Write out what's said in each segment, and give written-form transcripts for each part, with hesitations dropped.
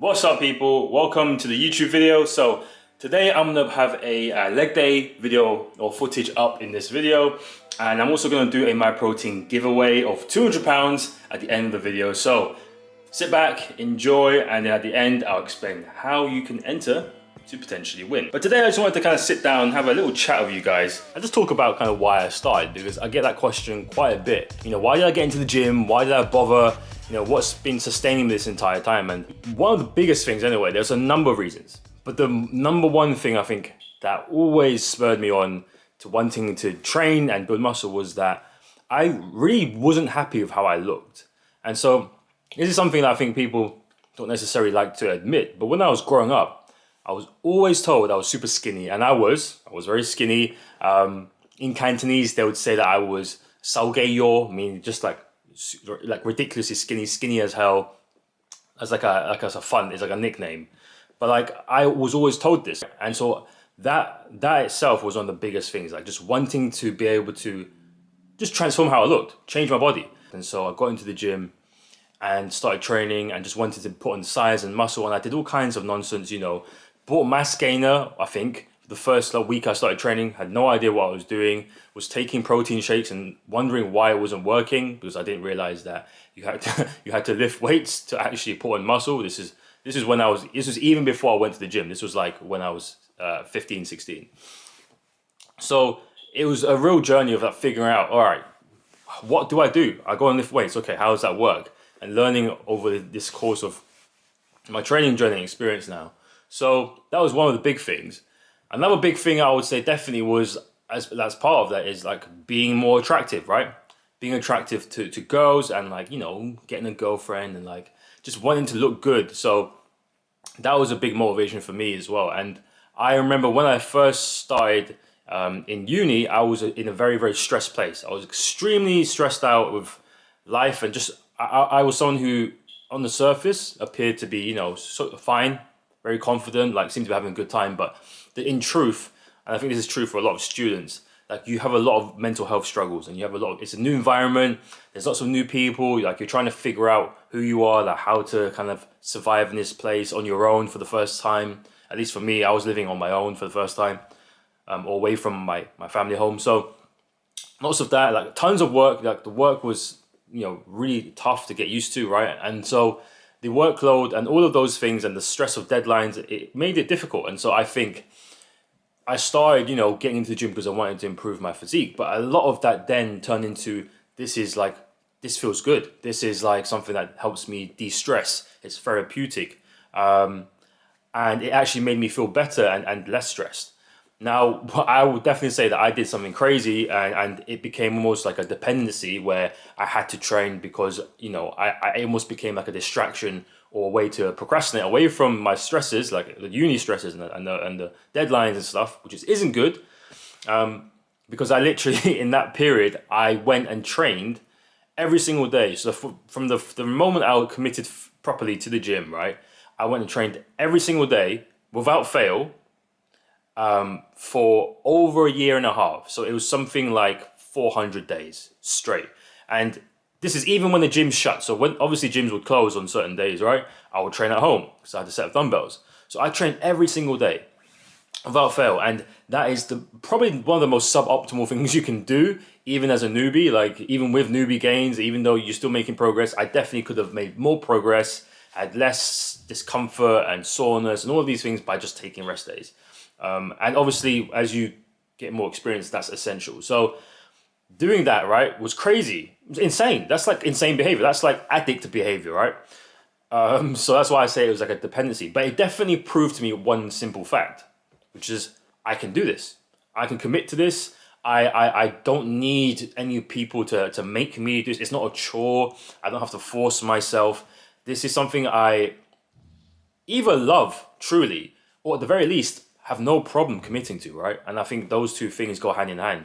What's up people, welcome to the YouTube video. So today I'm gonna have a leg day video or footage up in this video, and I'm also gonna do a My Protein giveaway of £200 at the end of the video. So sit back, enjoy, and then at the end I'll explain how you can enter to potentially win. But today I just wanted to kind of sit down and have a little chat with you guys and just talk about kind of why I started, because I get that question quite a bit. You know, why did I get into the gym? Why did I bother? You know, what's been sustaining me this entire time? And one of the biggest things anyway, there's a number of reasons. But the number one thing I think that always spurred me on to wanting to train and build muscle was that I really wasn't happy with how I looked. And so this is something that I think people don't necessarily like to admit. But when I was growing up, I was always told I was super skinny, and I was very skinny. In Cantonese, they would say that I was "saugeyo," meaning just like ridiculously skinny as hell. As as a fun, it's like a nickname. But like I was always told this, and so that itself was one of the biggest things. Like just wanting to be able to just transform how I looked, change my body. And so I got into the gym and started training, and just wanted to put on size and muscle, and I did all kinds of nonsense, you know. Bought mass gainer, I think. The first week I started training, had no idea what I was doing, was taking protein shakes and wondering why it wasn't working, because I didn't realize that you had to lift weights to actually put on muscle. This is even before I went to the gym. This was like when I was 15, 16. So it was a real journey of like figuring out, all right, what do? I go and lift weights. Okay, how does that work? And learning over this course of my training journey experience now. So that was one of the big things. Another big thing I would say definitely was, as part of that, is like being more attractive, right? Being attractive to girls, and like, you know, getting a girlfriend, and like just wanting to look good. So that was a big motivation for me as well. And I remember when I first started in uni, I was in a very, very stressed place. I was extremely stressed out with life, and just I was someone who on the surface appeared to be, you know, sort of fine, very confident, like seemed to be having a good time. But in truth, and I think this is true for a lot of students, like you have a lot of mental health struggles, and you have it's a new environment, there's lots of new people, like you're trying to figure out who you are, like how to kind of survive in this place on your own for the first time. At least for me, I was living on my own for the first time, away from my family home. So lots of that, like tons of work, like the work was, you know, really tough to get used to, right? And so the workload and all of those things and the stress of deadlines, it made it difficult. And so I think I started, you know, getting into the gym because I wanted to improve my physique. But a lot of that then turned into, this feels good. This is like something that helps me de-stress. It's therapeutic. And it actually made me feel better and less stressed. Now, I would definitely say that I did something crazy, and it became almost like a dependency where I had to train because, you know, I almost became like a distraction or a way to procrastinate away from my stresses, like the uni stresses and the deadlines and stuff, which isn't good. Because I literally, in that period, I went and trained every single day. So from the moment I committed properly to the gym, right, I went and trained every single day without fail. For over a year and a half. So it was something like 400 days straight. And this is even when the gym's shut. So when obviously gyms would close on certain days, right? I would train at home because I had to set up dumbbells. So I trained every single day without fail. And that is probably one of the most suboptimal things you can do, even as a newbie. Like even with newbie gains, even though you're still making progress, I definitely could have made more progress, had less discomfort and soreness and all of these things by just taking rest days. And obviously, as you get more experience, that's essential. So doing that, right, was crazy. It was insane. That's like insane behavior. That's like addict behavior, right? So that's why I say it was like a dependency. But it definitely proved to me one simple fact, which is I can do this. I can commit to this. I don't need any people to make me do this. It's not a chore. I don't have to force myself. This is something I either love truly, or at the very least, have no problem committing to, right? And I think those two things go hand in hand,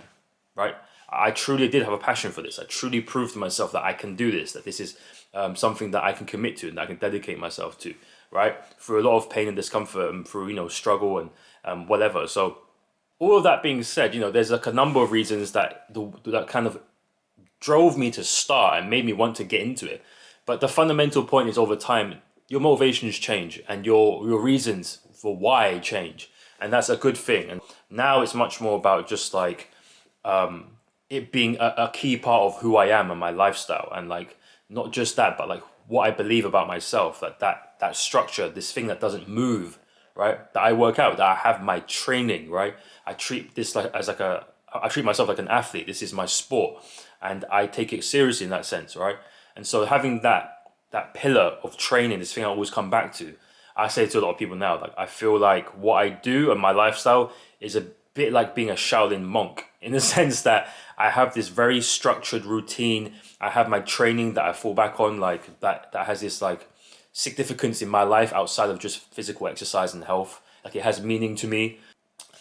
right? I truly did have a passion for this. I truly proved to myself that I can do this, that this is something that I can commit to and I can dedicate myself to, right? Through a lot of pain and discomfort and through, you know, struggle and whatever. So all of that being said, you know, there's like a number of reasons that kind of drove me to start and made me want to get into it. But the fundamental point is over time, your motivations change and your reasons for why change, and that's a good thing. And now it's much more about just like it being a key part of who I am and my lifestyle, and like not just that, but like what I believe about myself, like that structure, this thing that doesn't move, right? That I work out, that I have my training, right? I treat this like as like I treat myself like an athlete. This is my sport, and I take it seriously in that sense, right? And so having that pillar of training, this thing I always come back to, I say to a lot of people now, like I feel like what I do and my lifestyle is a bit like being a Shaolin monk, in the sense that I have this very structured routine. I have my training that I fall back on, like that has this like significance in my life outside of just physical exercise and health. Like it has meaning to me,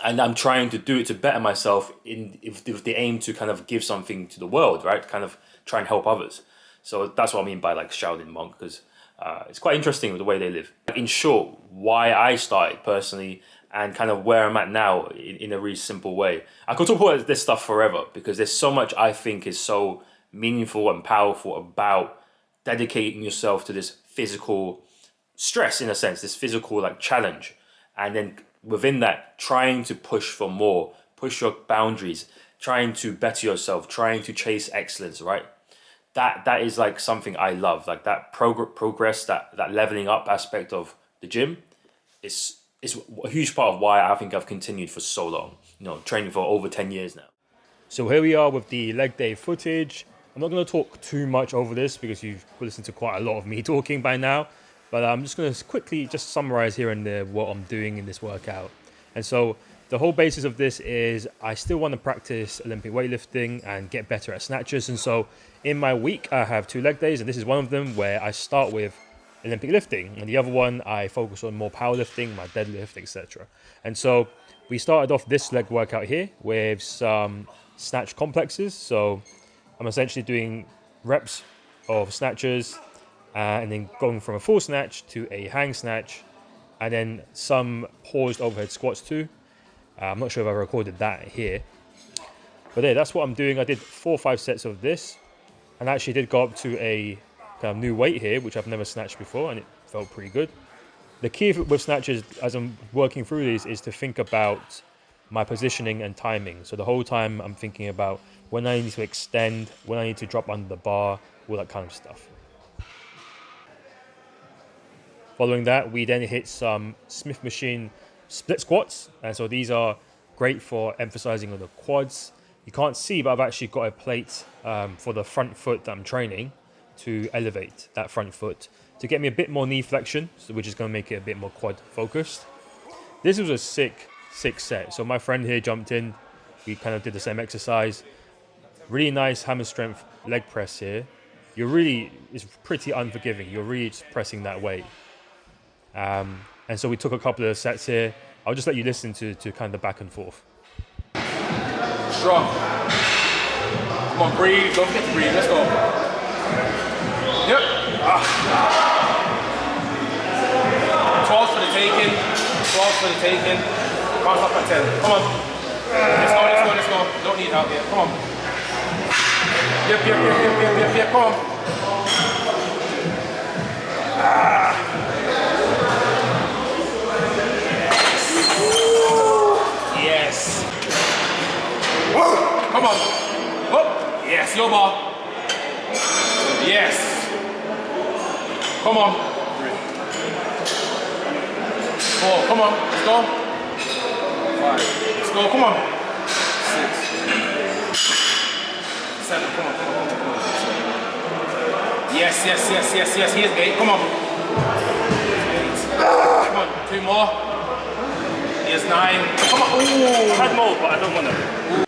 and I'm trying to do it to better myself with the aim to kind of give something to the world, right? Kind of try and help others. So that's what I mean by like Shaolin monk, because it's quite interesting with the way they live. In short, why I started personally, and kind of where I'm at now in a really simple way. I could talk about this stuff forever, because there's so much I think is so meaningful and powerful about dedicating yourself to this physical stress, in a sense, this physical like challenge. And then within that, trying to push for more, push your boundaries, trying to better yourself, trying to chase excellence, right? That is like something I love, like that progress, that leveling up aspect of the gym is a huge part of why I think I've continued for so long, training for over 10 years now. So here we are with the leg day footage. I'm not going to talk too much over this because you've listened to quite a lot of me talking by now, but I'm just going to quickly just summarize here and there what I'm doing in this workout. And so the whole basis of this is I still want to practice Olympic weightlifting and get better at snatches. And so in my week, I have 2 leg days, and this is one of them where I start with Olympic lifting, and the other one I focus on more powerlifting, my deadlift, etc. And so we started off this leg workout here with some snatch complexes. So I'm essentially doing reps of snatches and then going from a full snatch to a hang snatch, and then some paused overhead squats too. I'm not sure if I recorded that here, but yeah, that's what I'm doing. I did 4 or 5 sets of this, and I actually did go up to a kind of new weight here, which I've never snatched before, and it felt pretty good. The key with snatches, as I'm working through these, is to think about my positioning and timing. So the whole time I'm thinking about when I need to extend, when I need to drop under the bar, all that kind of stuff. Following that, we then hit some Smith machine split squats. And so these are great for emphasizing on the quads. You can't see, but I've actually got a plate for the front foot that I'm training to elevate that front foot to get me a bit more knee flexion, which is going to make it a bit more quad focused. This was a sick set. So my friend here jumped in. We kind of did the same exercise. Really nice hammer strength leg press here. It's pretty unforgiving. You're really just pressing that weight. And so we took a couple of sets here. I'll just let you listen to kind of the back and forth. Strong. Come on, breathe. Don't forget to breathe. Let's go. Yep. 12 for the taking. 12 for the taking. Can't stop at 10. Come on. Let's go. Don't need help yet. Come on. Yep. Come on. Yes. Come on. Oh. Yes, your ball. Yes. Come on. 4. Come on. Let's go. 5. Let's go. Come on. 6. 7. Come on. Yes. Here's 8. Come on. 8. Come on. 2 more. Here's 9. Come on. Ooh. I had more, but I don't want to.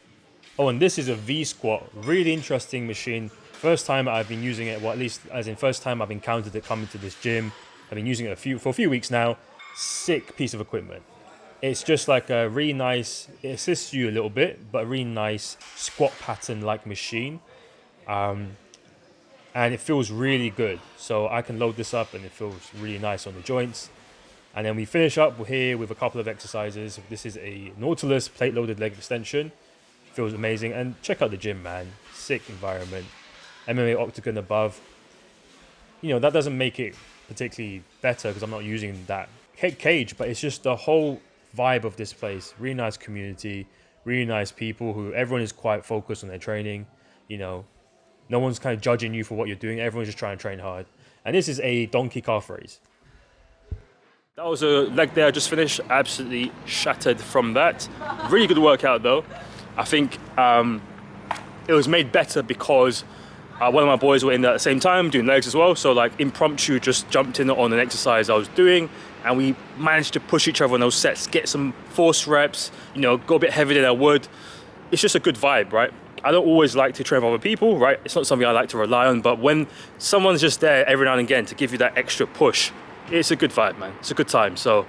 Oh, and this is a V squat. Really interesting machine. First time I've been using it, well, at least as in first time I've encountered it coming to this gym. I've been using it for a few weeks now. Sick piece of equipment. It's just like a really nice, it assists you a little bit, but a really nice squat pattern like machine. And it feels really good. So I can load this up and it feels really nice on the joints. And then we finish up here with a couple of exercises. This is a Nautilus plate loaded leg extension. Feels amazing. And check out the gym, man. Sick environment. MMA octagon above. That doesn't make it particularly better because I'm not using that cage, but it's just the whole vibe of this place. Really nice community, really nice people who everyone is quite focused on their training. You know, no one's kind of judging you for what you're doing. Everyone's just trying to train hard. And this is a donkey calf raise. That was a leg day I just finished. Absolutely shattered from that. Really good workout though. I think it was made better because one of my boys were in there at the same time doing legs as well. So like impromptu just jumped in on an exercise I was doing and we managed to push each other on those sets, get some force reps, you know, go a bit heavier than I would. It's just a good vibe, right? I don't always like to train with other people, right? It's not something I like to rely on, but when someone's just there every now and again to give you that extra push, it's a good vibe, man. It's a good time. So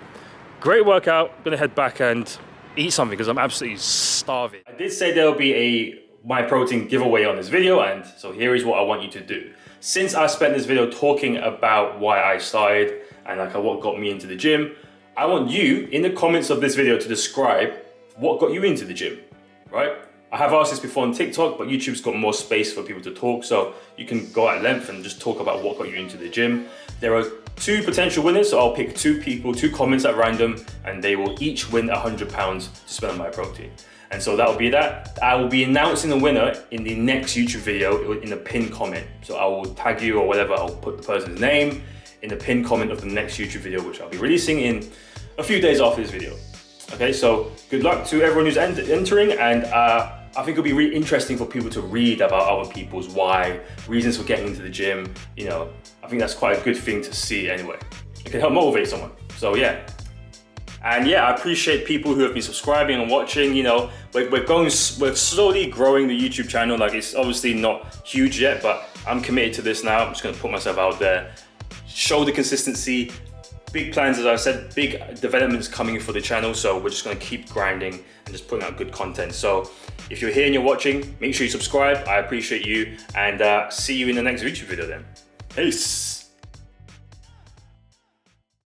great workout. Gonna head back and eat something because I'm absolutely starving. I did say there'll be a My Protein giveaway on this video, and so here is what I want you to do. Since I spent this video talking about why I started and like what got me into the gym, I want you in the comments of this video to describe what got you into the gym, right? I have asked this before on TikTok, but YouTube's got more space for people to talk, so you can go at length and just talk about what got you into the gym. There are 2 potential winners, so I'll pick 2 people, 2 comments at random, and they will each win £100 to spend on My Protein. And so that will be that. I will be announcing the winner in the next YouTube video in the pinned comment. So I will tag you or whatever, I'll put the person's name in the pinned comment of the next YouTube video, which I'll be releasing in a few days after this video. Okay, so good luck to everyone who's entering, and I think it'll be really interesting for people to read about other people's why, reasons for getting into the gym. You know, I think that's quite a good thing to see anyway. It can help motivate someone. So yeah. And yeah, I appreciate people who have been subscribing and watching. You know, we're slowly growing the YouTube channel. Like it's obviously not huge yet, but I'm committed to this now. I'm just gonna put myself out there, show the consistency. Big plans, as I said, big developments coming for the channel. So we're just gonna keep grinding and just putting out good content. So if you're here and you're watching, make sure you subscribe. I appreciate you, and see you in the next YouTube video then. Peace.